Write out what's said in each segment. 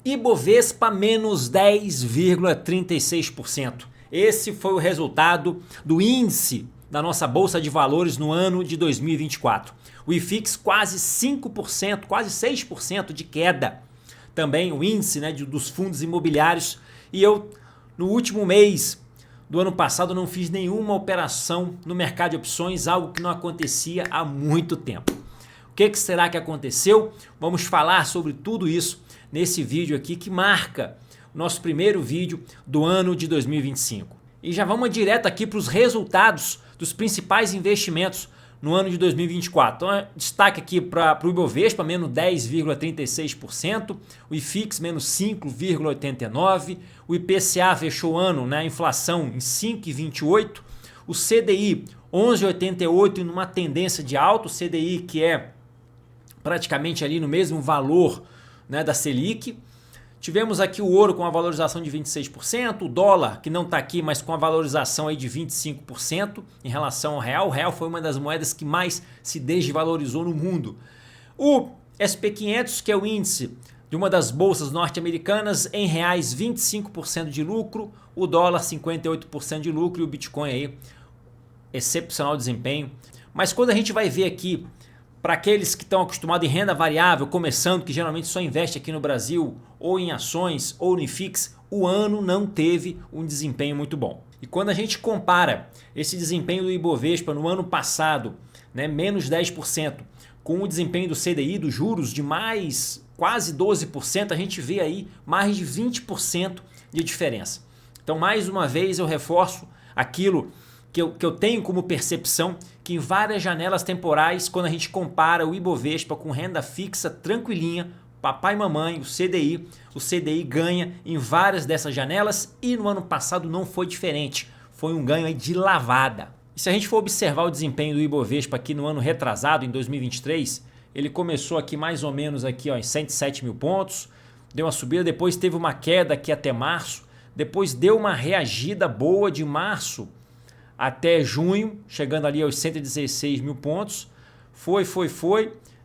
Ibovespa menos 10,36%. Esse foi o resultado do índice da nossa Bolsa de Valores no ano de 2024. O IFIX quase 5%, quase 6% de queda. Também o índice, né, dos fundos imobiliários. E eu, no último mês do ano passado, não fiz nenhuma operação no mercado de opções, algo que não acontecia há muito tempo. O que será que aconteceu? Vamos falar sobre tudo isso nesse vídeo aqui que marca o nosso primeiro vídeo do ano de 2025. E já vamos direto aqui para os resultados dos principais investimentos no ano de 2024. Então, destaque aqui para o Ibovespa, menos 10,36%, o IFIX, menos 5,89%, o IPCA fechou o ano, né, inflação em 5,28%, o CDI 11,88% e numa tendência de alto, o CDI que é praticamente ali no mesmo valor, né, da Selic. Tivemos aqui o ouro com a valorização de 26%, o dólar, que não está aqui, mas com a valorização aí de 25% em relação ao real. O real foi uma das moedas que mais se desvalorizou no mundo. O SP500, que é o índice de uma das bolsas norte-americanas, em reais 25% de lucro, o dólar 58% de lucro e o Bitcoin aí, excepcional desempenho. Mas quando a gente vai ver aqui, para aqueles que estão acostumados em renda variável, começando, que geralmente só investe aqui no Brasil, ou em ações, ou no IFIX, o ano não teve um desempenho muito bom. E quando a gente compara esse desempenho do Ibovespa no ano passado, né, menos 10%, com o desempenho do CDI, dos juros, de mais quase 12%, a gente vê aí mais de 20% de diferença. Então, mais uma vez, eu reforço aquilo que eu tenho como percepção, que em várias janelas temporais, quando a gente compara o Ibovespa com renda fixa tranquilinha, papai e mamãe, o CDI ganha em várias dessas janelas e no ano passado não foi diferente, foi um ganho aí de lavada. E se a gente for observar o desempenho do Ibovespa aqui no ano retrasado, em 2023, ele começou aqui mais ou menos aqui, ó, em 107 mil pontos, deu uma subida, depois teve uma queda aqui até março, depois deu uma reagida boa de março até junho, chegando ali aos 116 mil pontos, foi,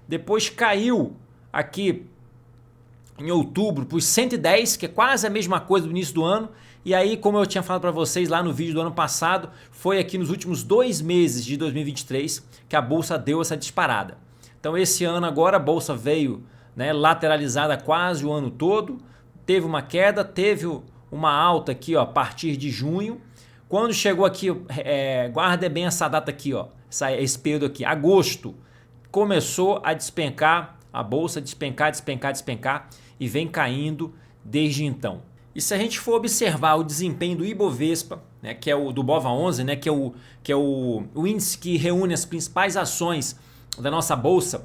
depois caiu aqui em outubro para os 110, que é quase a mesma coisa do início do ano, e aí, como eu tinha falado para vocês lá no vídeo do ano passado, foi aqui nos últimos 2 meses de 2023 que a Bolsa deu essa disparada. Então esse ano agora a Bolsa veio, né, lateralizada quase o ano todo, teve uma queda, teve uma alta aqui, ó, a partir de junho. Quando chegou aqui, guarda bem essa data aqui, ó, esse período aqui, agosto, começou a despencar, a bolsa despencar e vem caindo desde então. E se a gente for observar o desempenho do Ibovespa, né, que é o do BOVA11, né, que é o índice que reúne as principais ações da nossa bolsa,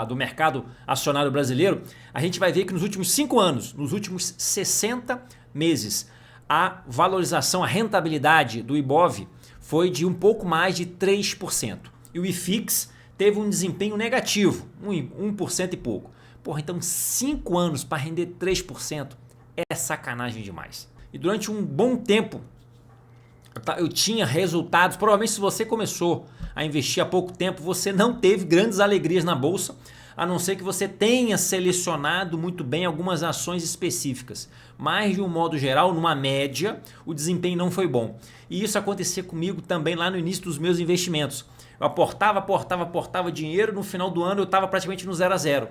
do mercado acionário brasileiro, a gente vai ver que nos últimos 5 anos, nos últimos 60 meses, a valorização, a rentabilidade do Ibov foi de um pouco mais de 3%. E o IFIX teve um desempenho negativo, 1% e pouco. Porra, então 5 anos para render 3% é sacanagem demais. E durante um bom tempo eu tinha resultados, provavelmente se você começou a investir há pouco tempo, você não teve grandes alegrias na bolsa, a não ser que você tenha selecionado muito bem algumas ações específicas. Mas, de um modo geral, numa média, o desempenho não foi bom. E isso acontecia comigo também lá no início dos meus investimentos. Eu aportava dinheiro, no final do ano eu estava praticamente no 0 a 0.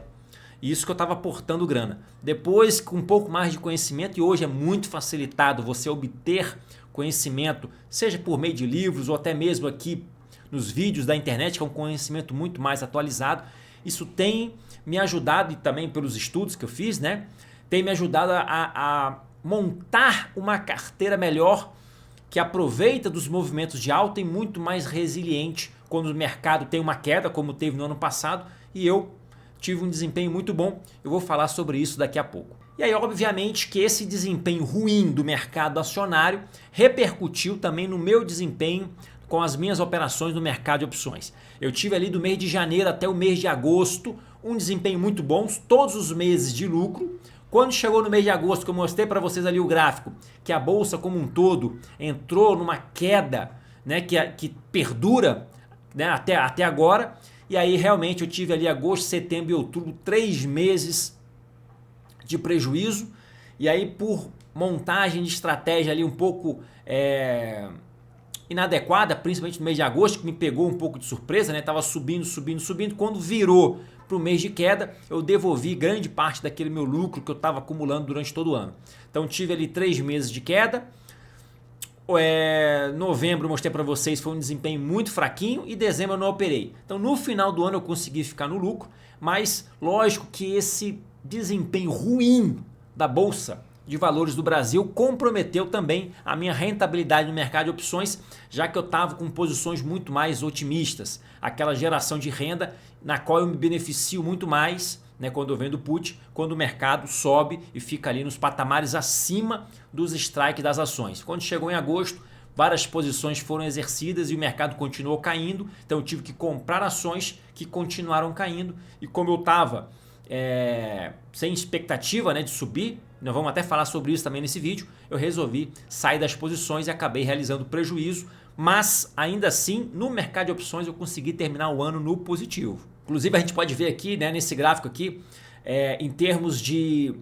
Isso que eu estava aportando grana. Depois, com um pouco mais de conhecimento, e hoje é muito facilitado você obter conhecimento, seja por meio de livros ou até mesmo aqui nos vídeos da internet, que é um conhecimento muito mais atualizado. Isso tem me ajudado, e também pelos estudos que eu fiz, né? Tem me ajudado a montar uma carteira melhor, que aproveita dos movimentos de alta e muito mais resiliente quando o mercado tem uma queda, como teve no ano passado, e eu tive um desempenho muito bom. Eu vou falar sobre isso daqui a pouco. E aí, obviamente, que esse desempenho ruim do mercado acionário repercutiu também no meu desempenho com as minhas operações no mercado de opções. Eu tive ali do mês de janeiro até o mês de agosto um desempenho muito bom, todos os meses de lucro. Quando chegou no mês de agosto, que eu mostrei para vocês ali o gráfico, que a bolsa como um todo entrou numa queda, né, que perdura, né, até agora, e aí realmente eu tive ali agosto, setembro e outubro, 3 meses de prejuízo. E aí, por montagem de estratégia ali um pouco inadequada, principalmente no mês de agosto, que me pegou um pouco de surpresa, né? Tava subindo, subindo, subindo. Quando virou para o mês de queda, eu devolvi grande parte daquele meu lucro que eu estava acumulando durante todo o ano. Então tive ali 3 meses de queda. Novembro, mostrei para vocês, foi um desempenho muito fraquinho, e dezembro eu não operei. Então no final do ano eu consegui ficar no lucro, mas lógico que esse desempenho ruim da Bolsa de Valores do Brasil comprometeu também a minha rentabilidade no mercado de opções, já que eu estava com posições muito mais otimistas, aquela geração de renda na qual eu me beneficio muito mais, né, quando eu vendo put, quando o mercado sobe e fica ali nos patamares acima dos strikes das ações. Quando chegou em agosto, várias posições foram exercidas e o mercado continuou caindo, então eu tive que comprar ações que continuaram caindo, e como eu estava sem expectativa, né, de subir, nós vamos até falar sobre isso também nesse vídeo, eu resolvi sair das posições e acabei realizando prejuízo, mas ainda assim no mercado de opções eu consegui terminar o ano no positivo. Inclusive a gente pode ver aqui, né, nesse gráfico aqui, em termos de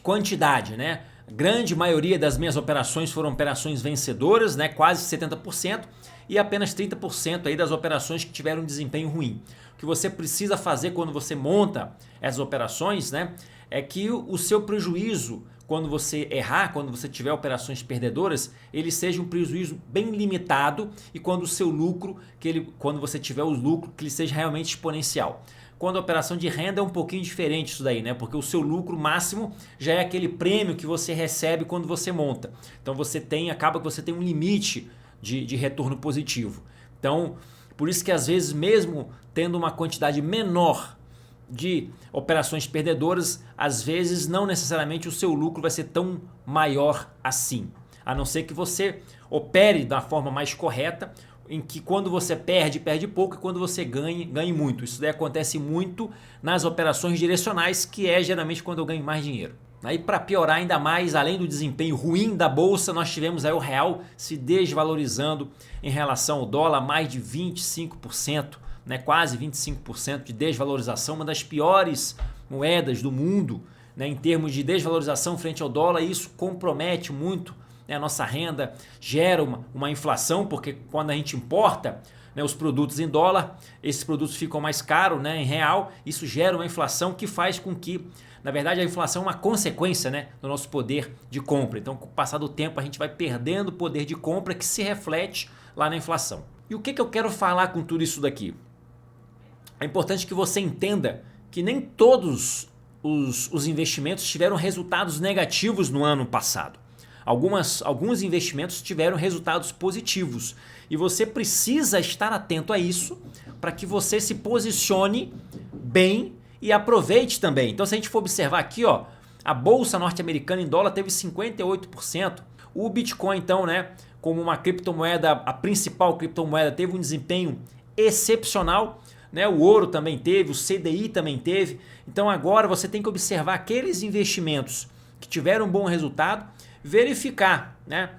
quantidade, né? A grande maioria das minhas operações foram operações vencedoras, né, quase 70%, e apenas 30% aí das operações que tiveram um desempenho ruim. O que você precisa fazer quando você monta essas operações, né, é que o seu prejuízo, quando você errar, quando você tiver operações perdedoras, ele seja um prejuízo bem limitado, e quando o seu lucro, quando você tiver o lucro, que ele seja realmente exponencial. Quando a operação de renda é um pouquinho diferente isso daí, né? Porque o seu lucro máximo já é aquele prêmio que você recebe quando você monta. Então acaba que você tem um limite de retorno positivo. Então, por isso que às vezes, mesmo tendo uma quantidade menor de operações perdedoras, às vezes não necessariamente o seu lucro vai ser tão maior assim. A não ser que você opere da forma mais correta, em que quando você perde pouco, e quando você ganhe muito. Isso daí acontece muito nas operações direcionais, que é geralmente quando eu ganho mais dinheiro. Aí, para piorar ainda mais, além do desempenho ruim da bolsa, nós tivemos aí o real se desvalorizando em relação ao dólar, mais de 25%, né, quase 25% de desvalorização, uma das piores moedas do mundo, né, em termos de desvalorização frente ao dólar. E isso compromete muito, né, a nossa renda, gera uma inflação, porque quando a gente importa, né, os produtos em dólar, esses produtos ficam mais caros, né, em real. Isso gera uma inflação que faz com que, na verdade, a inflação é uma consequência, né, do nosso poder de compra. Então, com o passar do tempo, a gente vai perdendo o poder de compra, que se reflete lá na inflação. E o que eu quero falar com tudo isso daqui? É importante que você entenda que nem todos os investimentos tiveram resultados negativos no ano passado. Alguns investimentos tiveram resultados positivos, e você precisa estar atento a isso para que você se posicione bem e aproveite também. Então, se a gente for observar aqui, ó, a bolsa norte-americana em dólar teve 58%. O Bitcoin, então, né, como uma criptomoeda, a principal criptomoeda, teve um desempenho excepcional, né? O ouro também teve, o CDI também teve. Então agora você tem que observar aqueles investimentos que tiveram um bom resultado, verificar, né,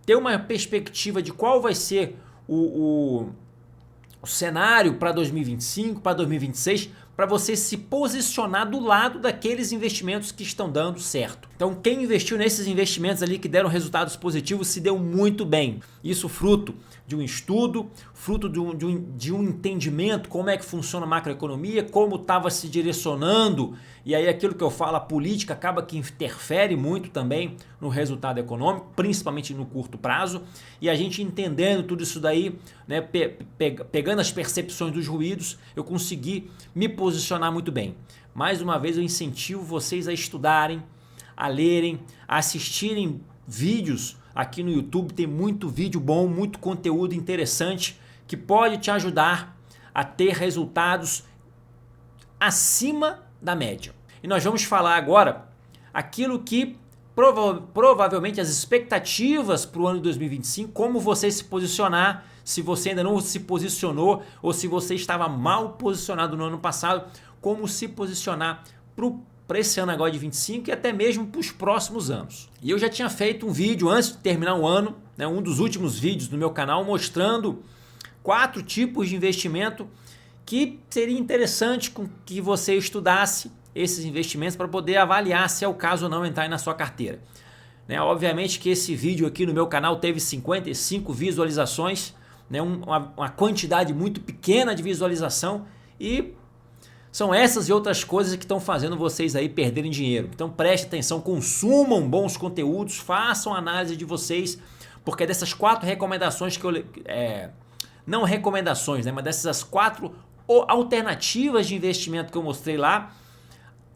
ter uma perspectiva de qual vai ser o cenário para 2025, para 2026, para você se posicionar do lado daqueles investimentos que estão dando certo. Então, quem investiu nesses investimentos ali que deram resultados positivos se deu muito bem. Isso fruto de um estudo, fruto de um entendimento como é que funciona a macroeconomia, como estava se direcionando, e aí aquilo que eu falo, a política acaba que interfere muito também no resultado econômico, principalmente no curto prazo, e a gente entendendo tudo isso daí, né, pegando as percepções dos ruídos, eu consegui me posicionar muito bem. Mais uma vez eu incentivo vocês a estudarem, a lerem, a assistirem vídeos aqui no YouTube. Tem muito vídeo bom, muito conteúdo interessante que pode te ajudar a ter resultados acima da média. E nós vamos falar agora aquilo que provavelmente as expectativas para o ano de 2025, como você se posicionar, se você ainda não se posicionou ou se você estava mal posicionado no ano passado, como se posicionar para esse ano agora de 25 e até mesmo para os próximos anos. E eu já tinha feito um vídeo antes de terminar o ano, né, um dos últimos vídeos no meu canal, mostrando 4 tipos de investimento que seria interessante que você estudasse esses investimentos para poder avaliar se é o caso ou não entrar aí na sua carteira. Né? Obviamente que esse vídeo aqui no meu canal teve 55 visualizações, né? uma quantidade muito pequena de visualização, e são essas e outras coisas que estão fazendo vocês aí perderem dinheiro. Então preste atenção, consumam bons conteúdos, façam análise de vocês, porque dessas 4 recomendações que eu... não recomendações, né? Mas dessas 4 alternativas de investimento que eu mostrei lá,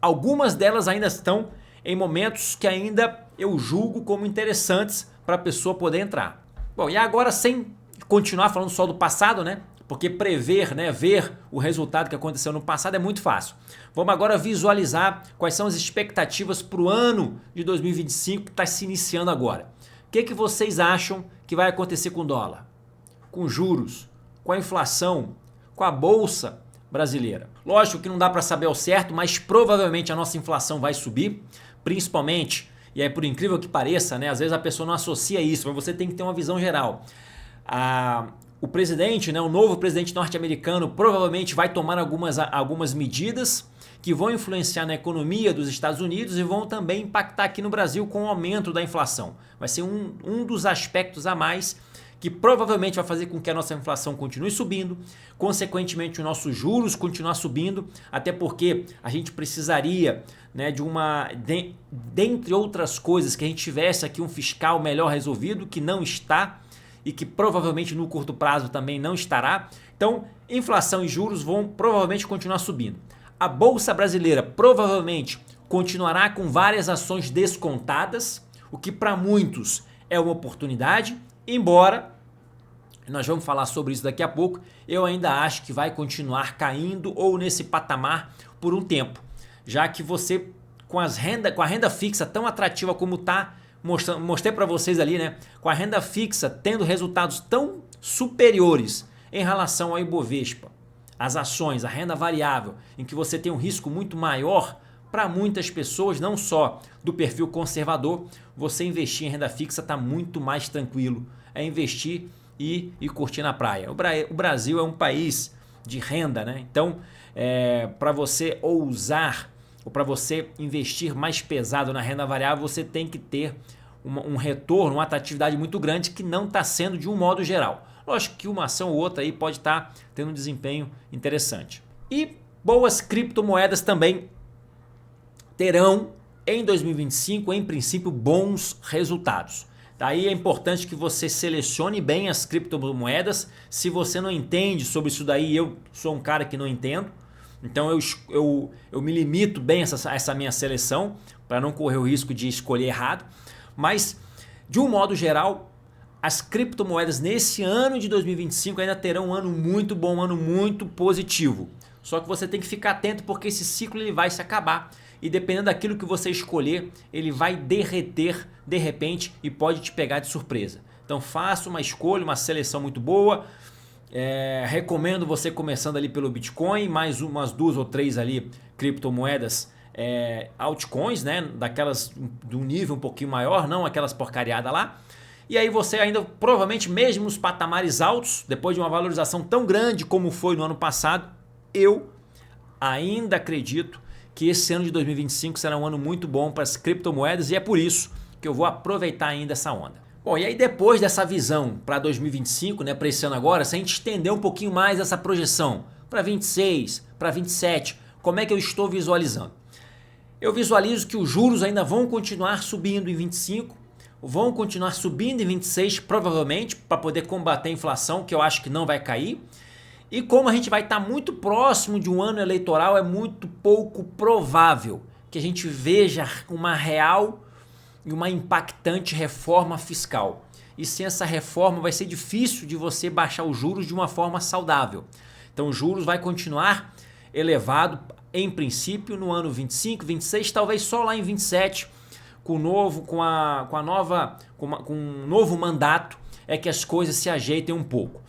algumas delas ainda estão em momentos que ainda eu julgo como interessantes para a pessoa poder entrar. Bom, e agora, sem continuar falando só do passado, né? Porque prever, né, ver o resultado que aconteceu no passado é muito fácil. Vamos agora visualizar quais são as expectativas para o ano de 2025 que está se iniciando agora. O que vocês acham que vai acontecer com o dólar? Com juros? Com a inflação? Com a bolsa brasileira? Lógico que não dá para saber ao certo, mas provavelmente a nossa inflação vai subir, principalmente, e é por incrível que pareça, né, às vezes a pessoa não associa isso, mas você tem que ter uma visão geral. O presidente, né, o novo presidente norte-americano provavelmente vai tomar algumas medidas que vão influenciar na economia dos Estados Unidos e vão também impactar aqui no Brasil com o aumento da inflação. Vai ser um dos aspectos a mais que provavelmente vai fazer com que a nossa inflação continue subindo, consequentemente os nossos juros continuar subindo, até porque a gente precisaria, né, dentre outras coisas, que a gente tivesse aqui um fiscal melhor resolvido, que não está, e que provavelmente no curto prazo também não estará. Então, inflação e juros vão provavelmente continuar subindo. A Bolsa Brasileira provavelmente continuará com várias ações descontadas, o que para muitos é uma oportunidade, embora, nós vamos falar sobre isso daqui a pouco, eu ainda acho que vai continuar caindo ou nesse patamar por um tempo, já que você, com a renda fixa tão atrativa como está, mostrei para vocês ali, né? Com a renda fixa tendo resultados tão superiores em relação ao Ibovespa, as ações, a renda variável, em que você tem um risco muito maior, para muitas pessoas, não só do perfil conservador, você investir em renda fixa está muito mais tranquilo. É investir e curtir na praia. O Brasil é um país de renda, né? Então, para você ousar ou para você investir mais pesado na renda variável, você tem que ter um retorno, uma atratividade muito grande que não está sendo de um modo geral. Lógico que uma ação ou outra aí pode estar tendo um desempenho interessante. E boas criptomoedas também terão em 2025, em princípio, bons resultados. Daí é importante que você selecione bem as criptomoedas. Se você não entende sobre isso daí, eu sou um cara que não entendo. Então eu me limito bem a essa minha seleção para não correr o risco de escolher errado. Mas, de um modo geral, as criptomoedas nesse ano de 2025 ainda terão um ano muito bom, um ano muito positivo. Só que você tem que ficar atento porque esse ciclo ele vai se acabar. E dependendo daquilo que você escolher, ele vai derreter de repente e pode te pegar de surpresa. Então faça uma escolha, uma seleção muito boa. Recomendo você começando ali pelo Bitcoin, mais umas 2 ou 3 ali criptomoedas altcoins, né? Daquelas de um nível um pouquinho maior, não aquelas porcariadas lá. E aí você ainda provavelmente mesmo nos patamares altos, depois de uma valorização tão grande como foi no ano passado, eu ainda acredito que esse ano de 2025 será um ano muito bom para as criptomoedas e é por isso que eu vou aproveitar ainda essa onda. Bom, e aí depois dessa visão para 2025, né, para esse ano agora, se a gente estender um pouquinho mais essa projeção para 26, para 27, como é que eu estou visualizando? Eu visualizo que os juros ainda vão continuar subindo em 25, vão continuar subindo em 26 provavelmente para poder combater a inflação, que eu acho que não vai cair. E como a gente vai estar muito próximo de um ano eleitoral, é muito pouco provável que a gente veja uma real e uma impactante reforma fiscal. E sem essa reforma vai ser difícil de você baixar os juros de uma forma saudável. Então os juros vai continuar elevado em princípio no ano 25, 26, talvez só lá em 27, com um novo mandato é que as coisas se ajeitem um pouco.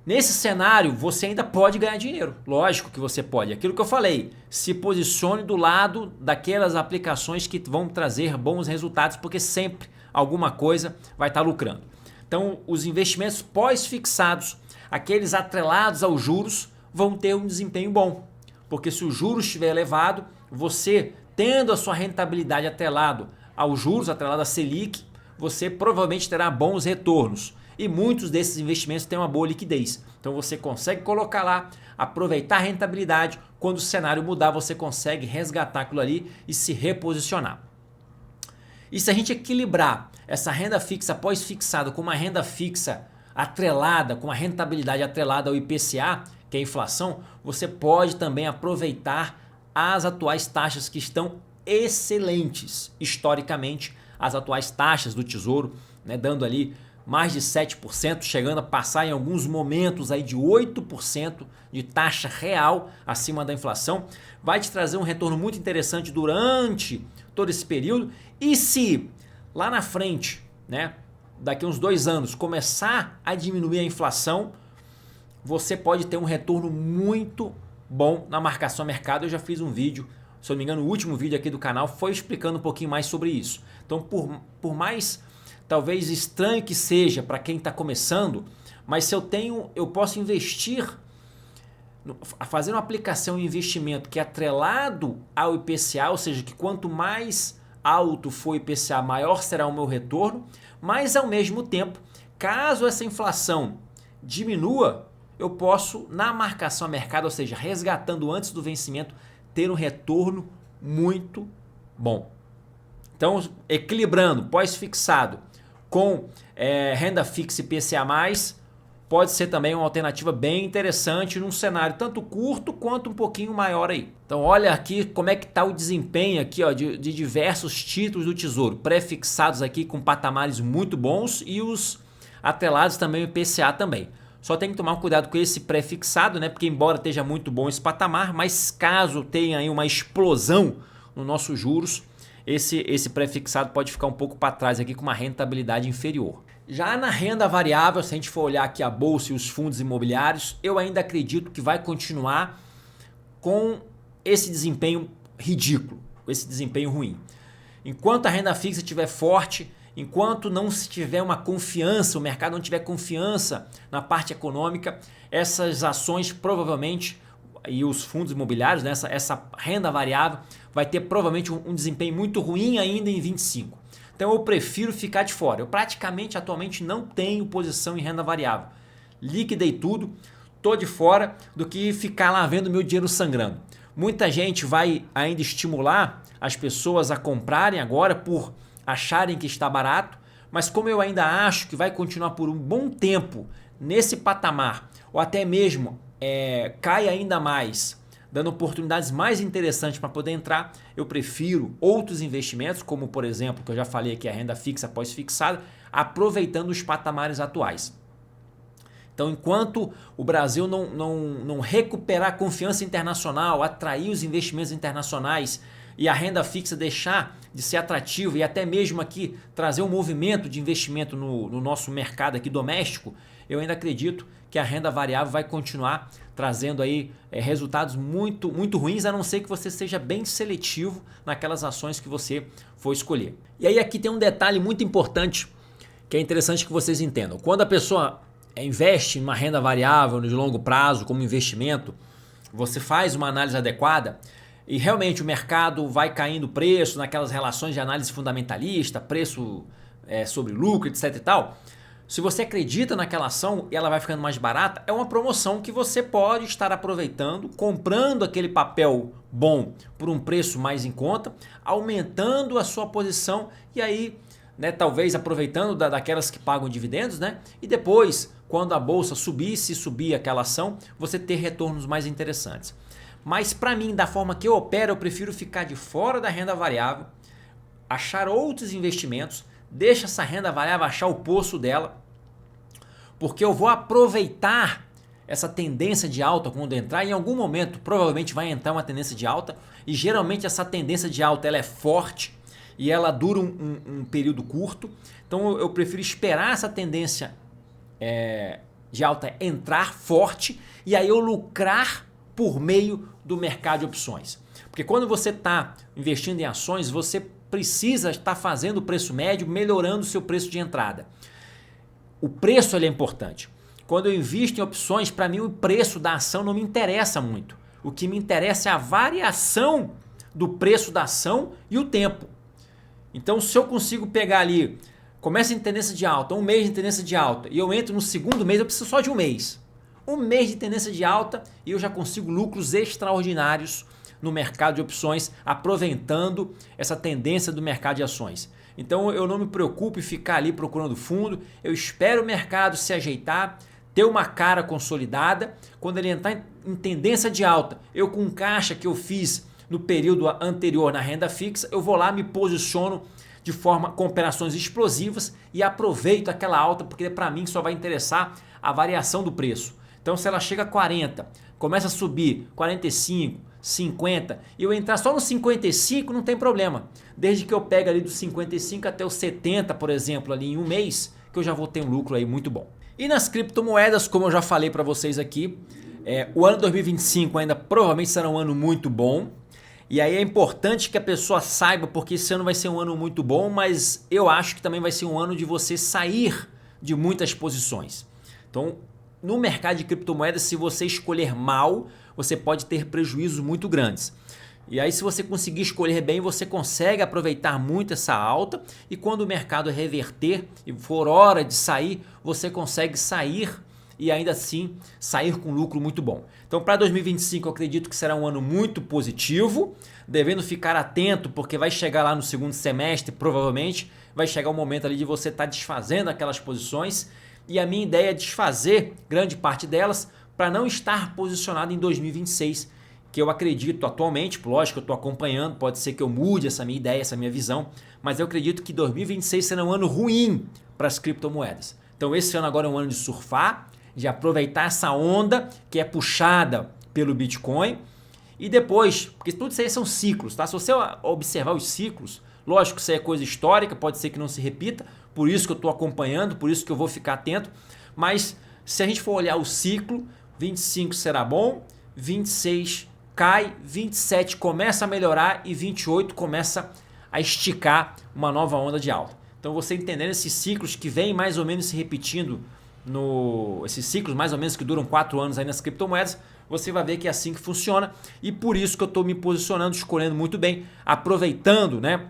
Nesse cenário, você ainda pode ganhar dinheiro. Lógico que você pode. Aquilo que eu falei, se posicione do lado daquelas aplicações que vão trazer bons resultados, porque sempre alguma coisa vai estar lucrando. Então, os investimentos pós-fixados, aqueles atrelados aos juros, vão ter um desempenho bom. Porque se o juros estiver elevado, você tendo a sua rentabilidade atrelado aos juros, atrelado à Selic, você provavelmente terá bons retornos. E muitos desses investimentos têm uma boa liquidez. Então você consegue colocar lá, aproveitar a rentabilidade. Quando o cenário mudar, você consegue resgatar aquilo ali e se reposicionar. E se a gente equilibrar essa renda fixa pós-fixada com uma renda fixa atrelada, com uma rentabilidade atrelada ao IPCA, que é a inflação, você pode também aproveitar as atuais taxas que estão excelentes historicamente, as atuais taxas do Tesouro, né, dando ali mais de 7%, chegando a passar em alguns momentos aí de 8% de taxa real acima da inflação, vai te trazer um retorno muito interessante durante todo esse período. E se lá na frente, né, daqui a uns 2 anos, começar a diminuir a inflação, você pode ter um retorno muito bom na marcação a mercado. Eu já fiz um vídeo, se eu não me engano, o último vídeo aqui do canal foi explicando um pouquinho mais sobre isso. Então, por mais talvez estranho que seja para quem está começando, mas se eu posso investir, fazer uma aplicação em investimento que é atrelado ao IPCA, ou seja, que quanto mais alto for o IPCA, maior será o meu retorno, mas ao mesmo tempo, caso essa inflação diminua, eu posso, na marcação a mercado, ou seja, resgatando antes do vencimento, ter um retorno muito bom. Então, equilibrando pós-fixado com renda fixa e IPCA+, pode ser também uma alternativa bem interessante num cenário tanto curto quanto um pouquinho maior aí. Então olha aqui como é que está o desempenho aqui, ó, de diversos títulos do Tesouro, pré-fixados aqui com patamares muito bons e os atrelados também, o IPCA também. Só tem que tomar um cuidado com esse pré-fixado, né? Porque embora esteja muito bom esse patamar, mas caso tenha aí uma explosão nos nossos juros, esse pré-fixado pode ficar um pouco para trás aqui com uma rentabilidade inferior. Já na renda variável, se a gente for olhar aqui a bolsa e os fundos imobiliários, eu ainda acredito que vai continuar com esse desempenho ridículo, com esse desempenho ruim. Enquanto a renda fixa estiver forte, enquanto não se tiver uma confiança, o mercado não tiver confiança na parte econômica, essas ações provavelmente, e os fundos imobiliários, né, essa renda variável, vai ter provavelmente um desempenho muito ruim ainda em 25. Então eu prefiro ficar de fora. Eu praticamente atualmente não tenho posição em renda variável. Liquidei tudo, tô de fora do que ficar lá vendo meu dinheiro sangrando. Muita gente vai ainda estimular as pessoas a comprarem agora por acharem que está barato, mas como eu ainda acho que vai continuar por um bom tempo nesse patamar, ou até mesmo cai ainda mais, dando oportunidades mais interessantes para poder entrar, eu prefiro outros investimentos, como por exemplo, que eu já falei aqui, a renda fixa pós-fixada, aproveitando os patamares atuais. Então, enquanto o Brasil não recuperar a confiança internacional, atrair os investimentos internacionais e a renda fixa deixar de ser atrativo e até mesmo aqui trazer um movimento de investimento no nosso mercado aqui doméstico, eu ainda acredito que a renda variável vai continuar trazendo aí resultados muito, muito ruins, a não ser que você seja bem seletivo naquelas ações que você for escolher. E aí aqui tem um detalhe muito importante que é interessante que vocês entendam. Quando a pessoa investe em uma renda variável de longo prazo como investimento, você faz uma análise adequada e realmente o mercado vai caindo o preço naquelas relações de análise fundamentalista, preço sobre lucro, etc e tal. Se você acredita naquela ação e ela vai ficando mais barata, é uma promoção que você pode estar aproveitando, comprando aquele papel bom por um preço mais em conta, aumentando a sua posição e aí, né, talvez aproveitando daquelas que pagam dividendos, né? E depois, quando a bolsa subir, se subir aquela ação, você ter retornos mais interessantes. Mas para mim, da forma que eu opero, eu prefiro ficar de fora da renda variável, achar outros investimentos, deixa essa renda variável achar o poço dela, porque eu vou aproveitar essa tendência de alta quando entrar. Em algum momento provavelmente vai entrar uma tendência de alta e geralmente essa tendência de alta ela é forte e ela dura um período curto. Então eu prefiro esperar essa tendência de alta entrar forte e aí eu lucrar por meio do mercado de opções. Porque quando você está investindo em ações, você precisa estar fazendo o preço médio, melhorando o seu preço de entrada. O preço ele é importante. Quando eu invisto em opções, para mim o preço da ação não me interessa muito. O que me interessa é a variação do preço da ação e o tempo. Então, se eu consigo pegar ali, começa em tendência de alta, um mês de tendência de alta, e eu entro no segundo mês, eu preciso só de um mês. Um mês de tendência de alta e eu já consigo lucros extraordinários no mercado de opções, aproveitando essa tendência do mercado de ações. Então eu não me preocupo em ficar ali procurando fundo, eu espero o mercado se ajeitar, ter uma cara consolidada. Quando ele entrar em tendência de alta, eu com caixa que eu fiz no período anterior na renda fixa, eu vou lá, me posiciono de forma com operações explosivas e aproveito aquela alta, porque para mim só vai interessar a variação do preço. Então se ela chega a 40, começa a subir 45, 50 e eu entrar só no 55 não tem problema. Desde que eu pegue ali dos 55 até os 70, por exemplo, ali em um mês, que eu já vou ter um lucro aí muito bom. E nas criptomoedas, como eu já falei para vocês aqui, o ano 2025 ainda provavelmente será um ano muito bom. E aí é importante que a pessoa saiba, porque esse ano vai ser um ano muito bom, mas eu acho que também vai ser um ano de você sair de muitas posições. Então, no mercado de criptomoedas, se você escolher mal, você pode ter prejuízos muito grandes. E aí, se você conseguir escolher bem, você consegue aproveitar muito essa alta e quando o mercado reverter e for hora de sair, você consegue sair e ainda assim sair com lucro muito bom. Então para 2025 eu acredito que será um ano muito positivo, devendo ficar atento porque vai chegar lá no segundo semestre, provavelmente vai chegar o momento ali de você estar desfazendo aquelas posições e a minha ideia é desfazer grande parte delas para não estar posicionado em 2026, que eu acredito atualmente, lógico eu estou acompanhando, pode ser que eu mude essa minha ideia, essa minha visão, mas eu acredito que 2026 será um ano ruim para as criptomoedas. Então esse ano agora é um ano de surfar, de aproveitar essa onda que é puxada pelo Bitcoin e depois, porque tudo isso aí são ciclos, tá? Se você observar os ciclos, lógico que isso aí é coisa histórica, pode ser que não se repita, por isso que eu estou acompanhando, por isso que eu vou ficar atento, mas se a gente for olhar o ciclo, 25 será bom, 26 cai, 27 começa a melhorar e 28 começa a esticar uma nova onda de alta. Então você entendendo esses ciclos que vêm mais ou menos se repetindo, esses ciclos mais ou menos que duram 4 anos aí nas criptomoedas, você vai ver que é assim que funciona e por isso que eu estou me posicionando, escolhendo muito bem, aproveitando, né?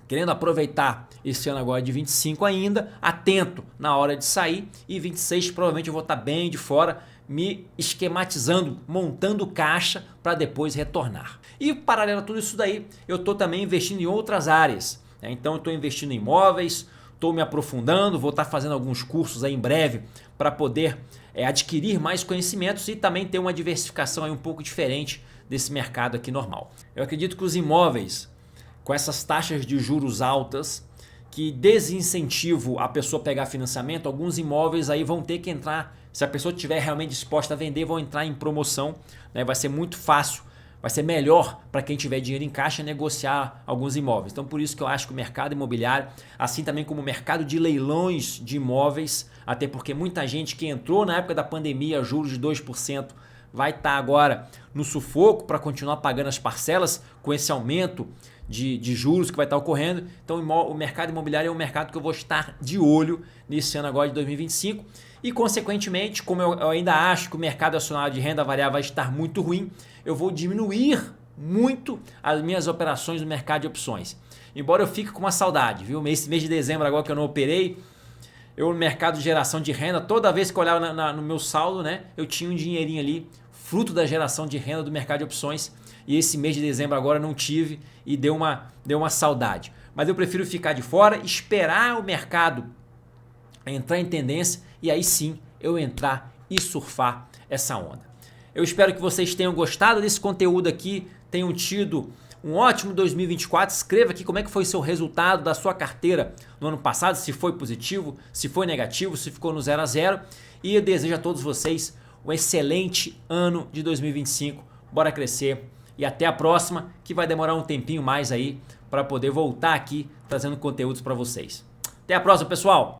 Querendo aproveitar esse ano agora de 25 ainda, atento na hora de sair e 26 provavelmente eu vou estar bem de fora, me esquematizando, montando caixa para depois retornar. E paralelo a tudo isso daí, eu estou também investindo em outras áreas, né? Então eu estou investindo em imóveis, estou me aprofundando, vou estar fazendo alguns cursos aí em breve para poder adquirir mais conhecimentos e também ter uma diversificação aí um pouco diferente desse mercado aqui normal. Eu acredito que os imóveis, com essas taxas de juros altas, que desincentivam a pessoa a pegar financiamento, alguns imóveis aí vão ter que entrar, se a pessoa estiver realmente disposta a vender, vão entrar em promoção, né? Vai ser muito fácil, vai ser melhor para quem tiver dinheiro em caixa negociar alguns imóveis. Então por isso que eu acho que o mercado imobiliário, assim também como o mercado de leilões de imóveis, até porque muita gente que entrou na época da pandemia, juros de 2%, vai estar agora no sufoco para continuar pagando as parcelas com esse aumento de juros que vai estar ocorrendo. Então o mercado imobiliário é um mercado que eu vou estar de olho nesse ano agora de 2025 e consequentemente, como eu ainda acho que o mercado acionário de renda variável vai estar muito ruim, eu vou diminuir muito as minhas operações no mercado de opções. Embora eu fique com uma saudade, viu? Esse mês de dezembro agora que eu não operei, eu no mercado de geração de renda, toda vez que eu olhava no meu saldo, né, eu tinha um dinheirinho ali, fruto da geração de renda do mercado de opções. E esse mês de dezembro agora não tive e deu uma saudade. Mas eu prefiro ficar de fora, esperar o mercado entrar em tendência e aí sim eu entrar e surfar essa onda. Eu espero que vocês tenham gostado desse conteúdo aqui, tenham tido um ótimo 2024. Escreva aqui como é que foi seu resultado da sua carteira no ano passado, se foi positivo, se foi negativo, se ficou no 0 a 0. E eu desejo a todos vocês um excelente ano de 2025. Bora crescer e até a próxima, que vai demorar um tempinho mais aí para poder voltar aqui trazendo conteúdos para vocês. Até a próxima, pessoal!